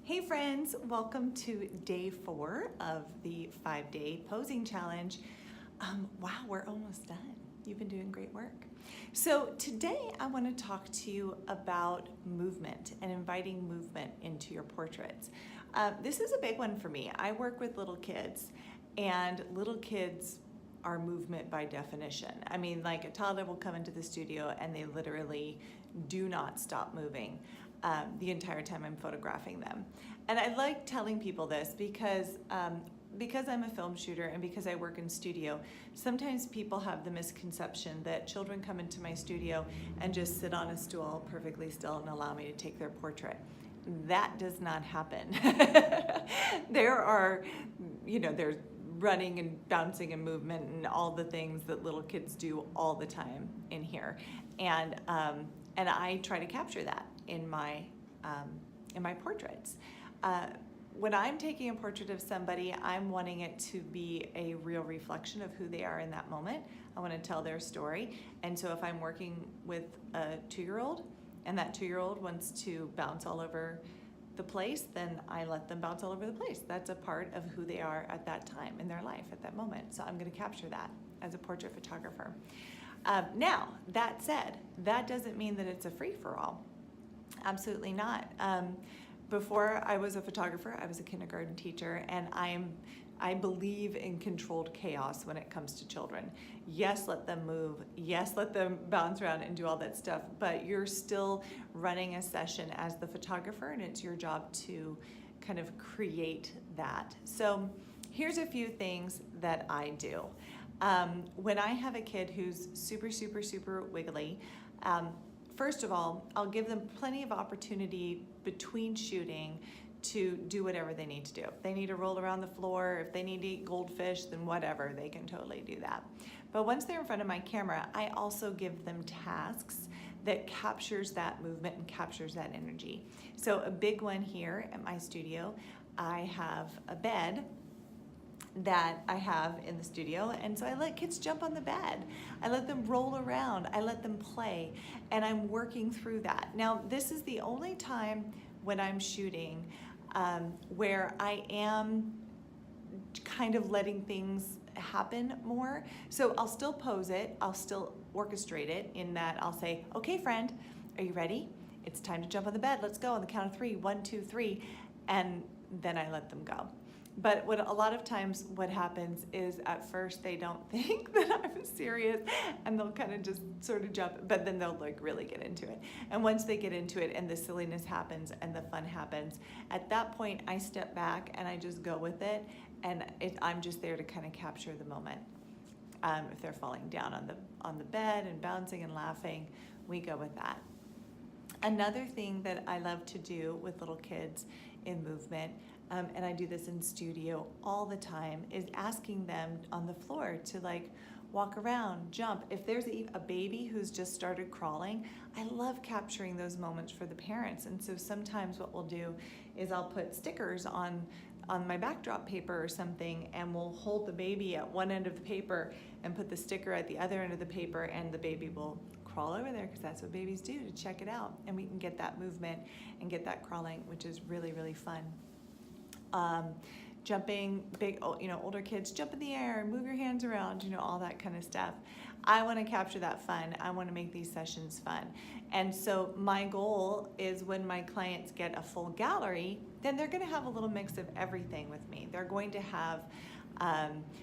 Hey friends, welcome to day 4 of the 5-day posing challenge. Wow, we're almost done. You've been doing great work. So today I want to talk to you about movement and inviting movement into your portraits. This is a big one for me. I work with little kids, and little kids are movement by definition. I mean, like a toddler will come into the studio and they literally do not stop moving the entire time I'm photographing them. And I like telling people this because I'm a film shooter and because I work in studio, sometimes people have the misconception that children come into my studio and just sit on a stool perfectly still and allow me to take their portrait. That does not happen. There's running and bouncing and movement and all the things that little kids do all the time in here. And I try to capture that in my portraits. When I'm taking a portrait of somebody, I'm wanting it to be a real reflection of who they are in that moment. I want to tell their story. And so if I'm working with a 2-year-old and that 2-year-old wants to bounce all over the place, then I let them bounce all over the place. That's a part of who they are at that time in their life, at that moment. So I'm going to capture that as a portrait photographer. Now, that said, that doesn't mean that it's a free-for-all. Absolutely not. Before I was a photographer, I was a kindergarten teacher, and I believe in controlled chaos when it comes to children. Yes, let them move. Yes, let them bounce around and do all that stuff, but you're still running a session as the photographer, and it's your job to kind of create that. So here's a few things that I do. When I have a kid who's super, super, super wiggly, first of all, I'll give them plenty of opportunity between shooting to do whatever they need to do. If they need to roll around the floor, if they need to eat goldfish, then whatever, they can totally do that. But once they're in front of my camera, I also give them tasks that captures that movement and captures that energy. So a big one here at my studio, I have a bed that I have in the studio, and so I let kids jump on the bed. I let them roll around, I let them play, and I'm working through that. Now, this is the only time when I'm shooting where I am kind of letting things happen more. So I'll still pose it, I'll still orchestrate it in that I'll say, okay friend, are you ready? It's time to jump on the bed, let's go on the count of 3, 1, 2, 3, and then I let them go. But a lot of times what happens is at first they don't think that I'm serious and they'll kind of just sort of jump, but then they'll like really get into it. And once they get into it and the silliness happens and the fun happens, at that point I step back and I just go with it, and I'm just there to kind of capture the moment. If they're falling down on the bed and bouncing and laughing, we go with that. Another thing that I love to do with little kids in movement, and I do this in studio all the time, is asking them on the floor to like walk around, jump. If there's a baby who's just started crawling, I love capturing those moments for the parents. And so sometimes what we'll do is I'll put stickers on my backdrop paper or something, and we'll hold the baby at one end of the paper and put the sticker at the other end of the paper, and the baby will crawl over there because that's what babies do, to check it out. And we can get that movement and get that crawling, which is really, really fun. Jumping, older kids, jump in the air, move your hands around, all that kind of stuff. I want to capture that fun. I want to make these sessions fun. And so my goal is when my clients get a full gallery, then they're going to have a little mix of everything with me. They're going to have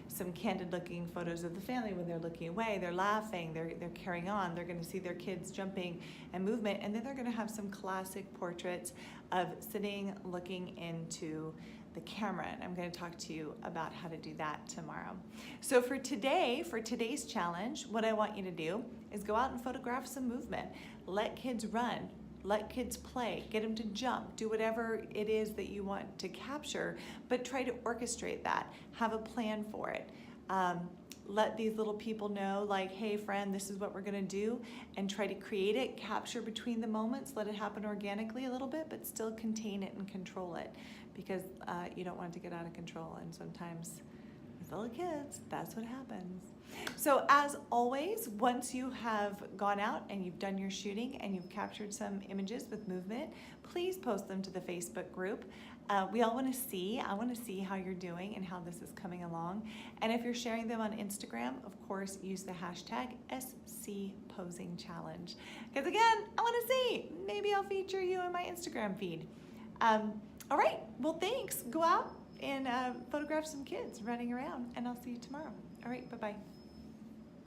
some candid looking photos of the family when they're looking away, they're laughing, they're carrying on, they're going to see their kids jumping and movement, and then they're going to have some classic portraits of sitting looking into the camera, and I'm going to talk to you about how to do that tomorrow. So for today's challenge, what I want you to do is go out and photograph some movement. Let kids run. Let kids play, get them to jump, do whatever it is that you want to capture, but try to orchestrate that. Have a plan for it. Let these little people know, like, hey friend, this is what we're gonna do, and try to create it, capture between the moments, let it happen organically a little bit, but still contain it and control it, because you don't want it to get out of control, and sometimes These little kids, that's what happens. So as always, once you have gone out and you've done your shooting and you've captured some images with movement, please post them to the Facebook group. We all want to see. I want to see how you're doing and how this is coming along. And if you're sharing them on Instagram, of course, use the hashtag #SCPosingChallenge. Because again, I want to see. Maybe I'll feature you in my Instagram feed. All right. Well, thanks. Go out and photograph some kids running around, and I'll see you tomorrow. All right. Bye-bye.